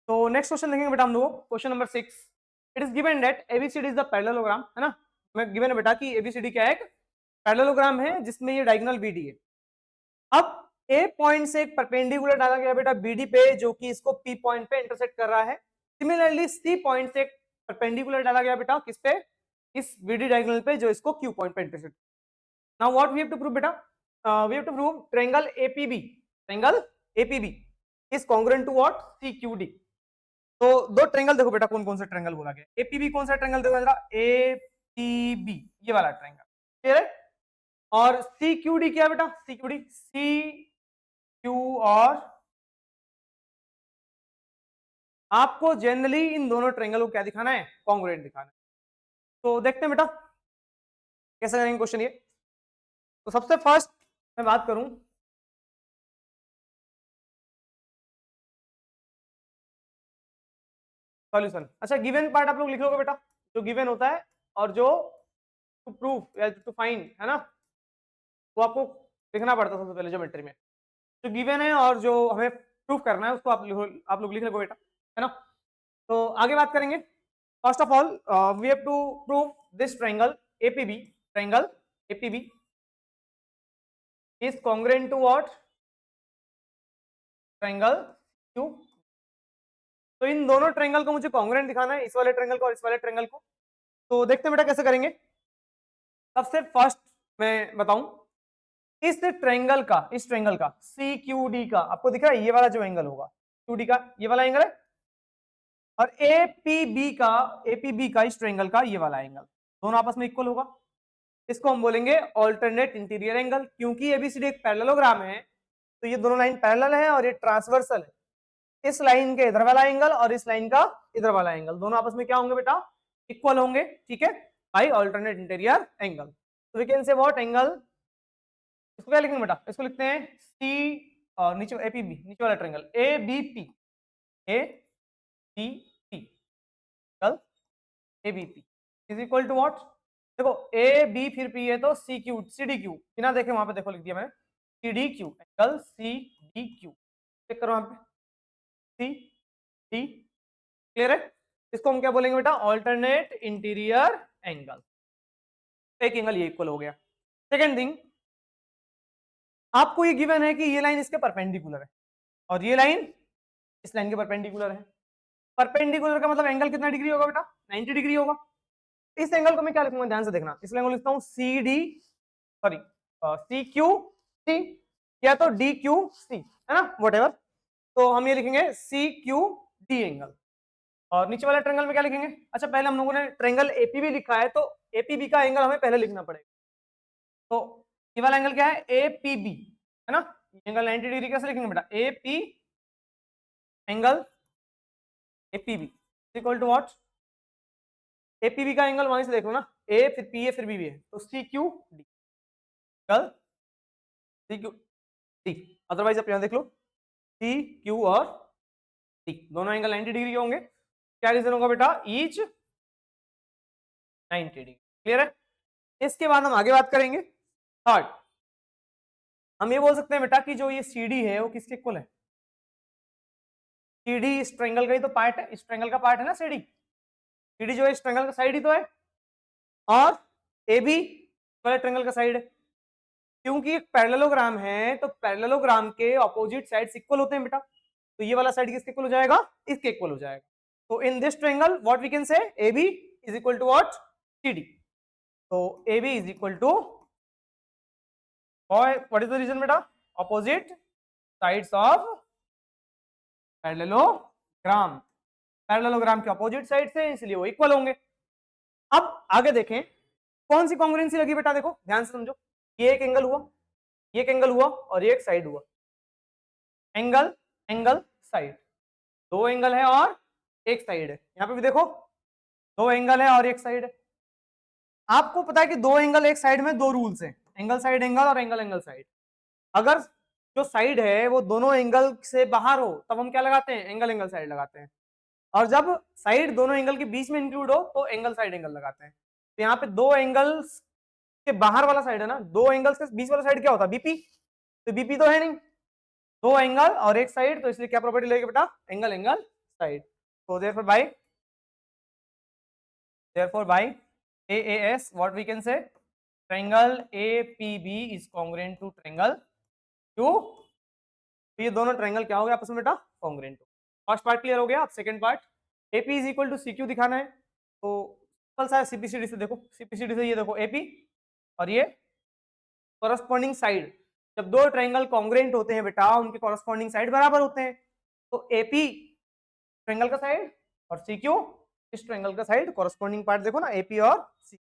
तो next question देखेंगे बेटा हम लोग, question number 6। It is given that ABCD is the parallelogram, है ना। मैं गिवन है बेटा कि एबीसीडी क्या है, एक पैरेललोग्राम है जिसमें ये डायगोनल बीडी है। अब ए पॉइंट से एक परपेंडिकुलर डाला गया बेटा बीडी पे, जो कि इसको पी पॉइंट पे इंटरसेक्ट कर रहा है। सिमिलरली सी पॉइंट से एक परपेंडिकुलर डाला गया बेटा किस पे, इस बीडी डायगोनल पे, जो इसको क्यू पॉइंट पे intersect. Now what we have to prove बेटा, we have to prove triangle APB, triangle APB is congruent to what, CQD. तो दो ट्रायंगल देखो बेटा, कौन कौन सा ट्रायंगल बोला गया, एपीबी कौन सा ट्रायंगल देखो जरा, एपीबी ये वाला ट्रायंगल, क्लियर है। और सीक्यूडी क्या बेटा, सीक्यूडी सी क्यू, और आपको जनरली इन दोनों ट्रायंगल को क्या दिखाना है, कॉन्ग्रुएंट दिखाना है। तो देखते हैं बेटा कैसे करेंगे क्वेश्चन ये। तो सबसे फर्स्ट मैं बात करूं, सॉल्यूशन। अच्छा गिवन पार्ट आप लोग लिख लोगे बेटा, जो गिवन होता है, और जो टू प्रूव या टू फाइंड है ना, वो आपको लिखना पड़ता है सबसे पहले ज्योमेट्री में। जो गिवन है और जो हमें प्रूफ करना है उसको आप लोग लिख लोगे बेटा, है ना। तो आगे बात करेंगे। First of all we have to prove this triangle APB, triangle APB is congruent to what, triangle Q. तो इन दोनों ट्रायंगल को मुझे कांग्रुएंट दिखाना है, इस वाले ट्रायंगल को और इस वाले ट्रायंगल को। तो देखते हैं बेटा कैसे करेंगे। सबसे फर्स्ट मैं बताऊं, इस ट्रायंगल का, इस ट्रायंगल का सी क्यू डी का, आपको दिख रहा है ये वाला जो एंगल होगा क्यू डी का, ये वाला एंगल है, और एपीबी का इस ट्रायंगल का ये वाला एंगल, दोनों आपस में इक्वल होगा। इसको हम बोलेंगे अल्टरनेट इंटीरियर एंगल। क्योंकि एबीसीडी एक पैरेललोग्राम है, तो ये दोनों लाइन पैरेलल है और ये ट्रांसवर्सल है। इस लाइन के इधर वाला एंगल और इस लाइन का इधर वाला एंगल, दोनों आपस में क्या होंगे बेटा, इक्वल होंगे, ठीक है, बाय अल्टरनेट इंटीरियर एंगल। तो we can say what angle, इसको क्या लिखेंगे बेटा, इसको लिखते हैं सी, और नीचे एपीबी, नीचे वाला triangle ABP, ABP angle ABP is equal to what, देखो ए बी फिर पी है तो C Q, C D Q, बिना देखे वहां पे देखो लिख दिया मैंने, C D Q angle C D Q, check करो वहां पे, सी डी, क्लियर है। इसको हम क्या बोलेंगे बेटा, अल्टरनेट इंटीरियर एंगल। एक एंगल ये इक्वल हो गया। सेकेंड थिंग, आपको ये गिवन है कि ये लाइन इसके परपेंडिकुलर है और ये लाइन इस लाइन के परपेंडिकुलर है। परपेंडिकुलर का मतलब एंगल कितना डिग्री होगा बेटा, 90 डिग्री होगा। इस एंगल को मैं क्या लिखूंगा, ध्यान से देखना, इस एंगल को लिखता हूं C D, sorry C Q C, या तो डी क्यू सी, है ना, व्हाटएवर। तो हम ये लिखेंगे सी क्यू डी एंगल। और नीचे वाला ट्रायंगल में क्या लिखेंगे, अच्छा पहले हम लोगों ने ट्रायंगल एपीबी लिखा है, तो एपीबी का एंगल हमें पहले लिखना पड़ेगा। तो ये वाला एंगल क्या है, एपीबी, है ना। एंगल 90 डिग्री कैसे लिखेंगे बेटा, AP angle APB equal to what, APB का एंगल वहीं से देख लो ना, ए फिर पी ए फिर बी है, तो C Q D angle C Q D. Otherwise आप यहां देख लो, सी क्यू और डी दोनों एंगल 90 डिग्री के होंगे। क्या रीजन होगा बेटा, ईच 90 डिग्री, क्लियर है। इसके बाद हम आगे बात करेंगे। थर्ड, हम ये बोल सकते हैं बेटा कि जो ये सी डी है वो किसके इक्वल है, सी डी इस ट्रायंगल का ही तो पार्ट है, इस ट्रायंगल का पार्ट है ना सी डी, सी डी जो है इस ट्रायंगल का साइड ही तो है, और ए बी वाले ट्रायंगल का साइड है। क्योंकि एक पैरेललोग्राम है तो पैरेललोग्राम के ऑपोजिट साइड्स इक्वल होते हैं बेटा, तो ये वाला साइड किसके इक्वल हो जाएगा, इसके इक्वल हो जाएगा। तो in this triangle what we can say, A B is equal to what, C D. तो A B is equal to, what is the reason बेटा, opposite sides of parallelogram, parallelogram के opposite side से, इसलिए वो equal होंगे। अब आगे देखें कौन सी कॉन्ग्रुएंसी लगी बेटा, देखो ध्यान से समझो, ये एक एंगल हुआ, ये एक एंगल हुआ, और ये एक साइड हुआ, एंगल एंगल साइड, दो एंगल है और एक साइड है। यहां पे भी देखो दो एंगल है और एक साइड है। आपको पता है कि दो एंगल एक साइड में दो रूल्स हैं, एंगल साइड एंगल और एंगल एंगल साइड। अगर जो साइड है वो दोनों एंगल से बाहर हो तब हम क्या लगाते हैं, एंगल एंगल साइड लगाते हैं, और जब साइड दोनों एंगल के बीच में इंक्लूड हो तो एंगल साइड एंगल लगाते हैं। तो यहाँ पे दो एंगल्स के बाहर वाला साइड है ना, दो एंगल्स के बीच वाला साइड क्या होता है, बीपी, तो बीपी तो है नहीं, दो एंगल और एक साइड, तो इसलिए क्या प्रॉपर्टी लगेगी बेटा, angle angle side. So therefore by AAS, what we can say? Triangle APB is congruent to triangle Q. तो ये दोनों ट्रायंगल क्या हो गया आपस में बेटा? कॉन्ग्रुएंट। फर्स्ट पार्ट क्लियर हो गया। अब second part, AP is equal to CQ दिखाना है, तो सिंपल सा है, CPCD से देखो, CPCD से ये देखो AP और ये कॉरस्पॉन्डिंग साइड। जब दो ट्रायंगल कॉन्ग्रुएंट होते हैं बेटा, उनके कॉरस्पॉन्डिंग साइड बराबर होते हैं, तो AP ट्रायंगल का साइड और CQ इस ट्रायंगल का साइड। कॉरस्पॉन्डिंग पार्ट देखो ना, AP और CQ।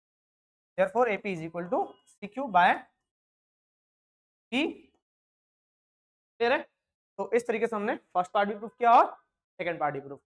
Therefore AP is equal to CQ by P। Clear है? तो इस तरीके से हमने फर्स्ट पार्ट भी प्रूफ किया और सेकंड पार्ट भी प्रूफ।